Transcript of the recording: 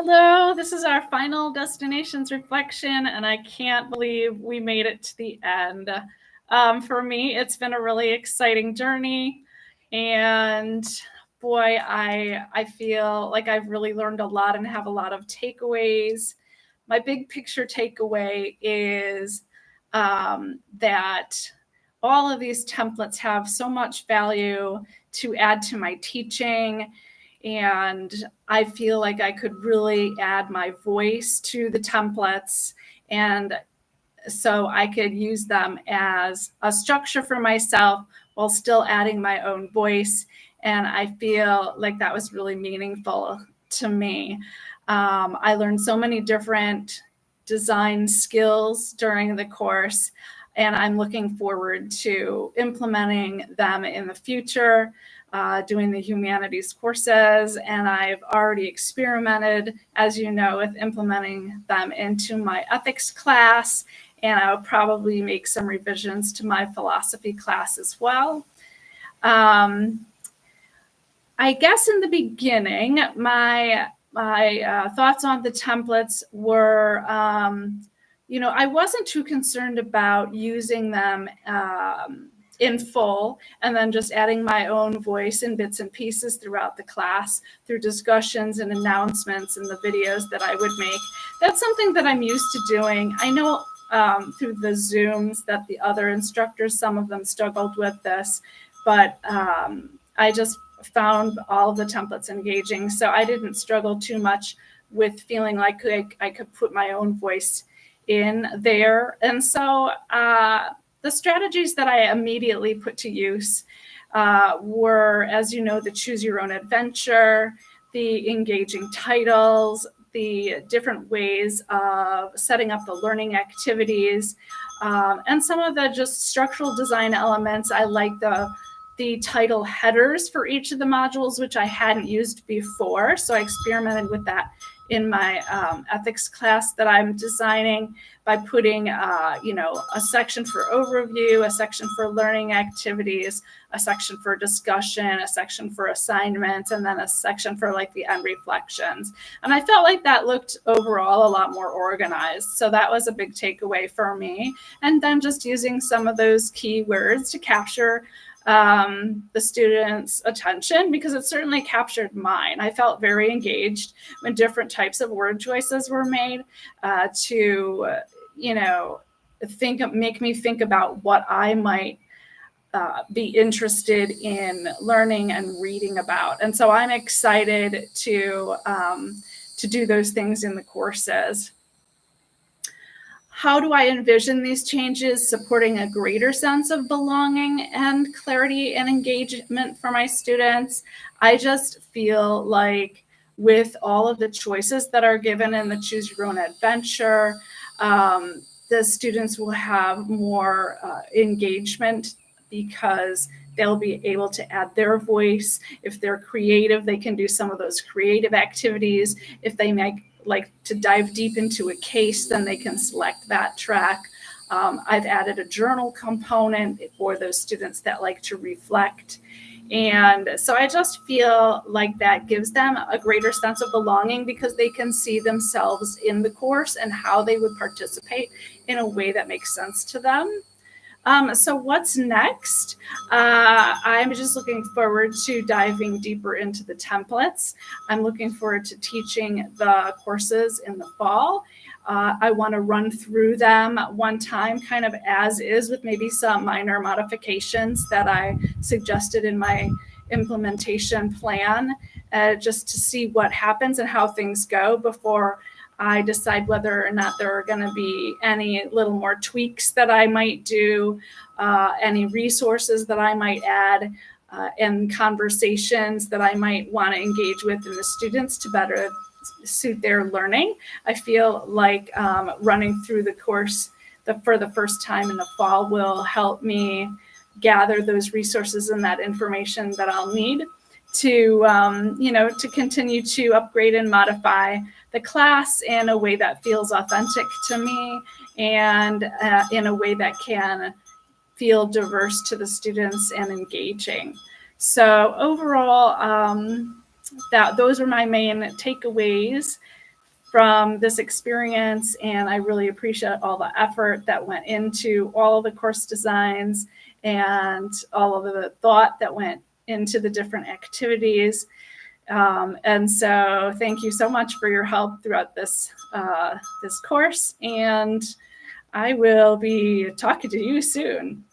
Hello, this is our final destinations reflection, and I can't believe we made it to the end. For me, it's been a really exciting journey, and boy, I feel like I've really learned a lot and have a lot of takeaways. My big picture takeaway is that all of these templates have so much value to add to my teaching, and I feel like I could really add my voice to the templates, and so I could use them as a structure for myself while still adding my own voice. And I feel like that was really meaningful to me. I learned so many different design skills during the course, and I'm looking forward to implementing them in the future, doing the humanities courses. And I've already experimented, as you know, with implementing them into my ethics class, and I'll probably make some revisions to my philosophy class as well. I guess in the beginning, my thoughts on the templates were, I wasn't too concerned about using them in full and then just adding my own voice in bits and pieces throughout the class through discussions and announcements and the videos that I would make. That's something that I'm used to doing. I know through the Zooms that the other instructors, some of them struggled with this, but I just found all of the templates engaging. So I didn't struggle too much with feeling like I could put my own voice in there. And so the strategies that I immediately put to use were, as you know, the choose your own adventure, the engaging titles, the different ways of setting up the learning activities, and some of the just structural design elements. I like the title headers for each of the modules, which I hadn't used before. So I experimented with that in my ethics class that I'm designing by putting, a section for overview, a section for learning activities, a section for discussion, a section for assignments, and then a section for like the end reflections. And I felt like that looked overall a lot more organized. So that was a big takeaway for me. And then just using some of those keywords to capture the students' attention, because it certainly captured mine. I felt very engaged when different types of word choices were made to make me think about what I might be interested in learning and reading about. And so I'm excited to do those things in the courses. How do I envision these changes supporting a greater sense of belonging and clarity and engagement for my students? I just feel like with all of the choices that are given in the Choose Your Own Adventure, the students will have more engagement because they'll be able to add their voice. If they're creative, they can do some of those creative activities. If they like to dive deep into a case, then they can select that track. I've added a journal component for those students that like to reflect. And so I just feel like that gives them a greater sense of belonging because they can see themselves in the course and how they would participate in a way that makes sense to them. So what's next? I'm just looking forward to diving deeper into the templates. I'm looking forward to teaching the courses in the fall. I want to run through them one time, kind of as is, with maybe some minor modifications that I suggested in my implementation plan, just to see what happens and how things go before I decide whether or not there are going to be any little more tweaks that I might do, any resources that I might add, and conversations that I might want to engage with in the students to better suit their learning. I feel like running through the course for the first time in the fall will help me gather those resources and that information that I'll need to to continue to upgrade and modify the class in a way that feels authentic to me, and in a way that can feel diverse to the students and engaging. So overall, those are my main takeaways from this experience, and I really appreciate all the effort that went into all of the course designs and all of the thought that went into the different activities. And so thank you so much for your help throughout this course, and I will be talking to you soon.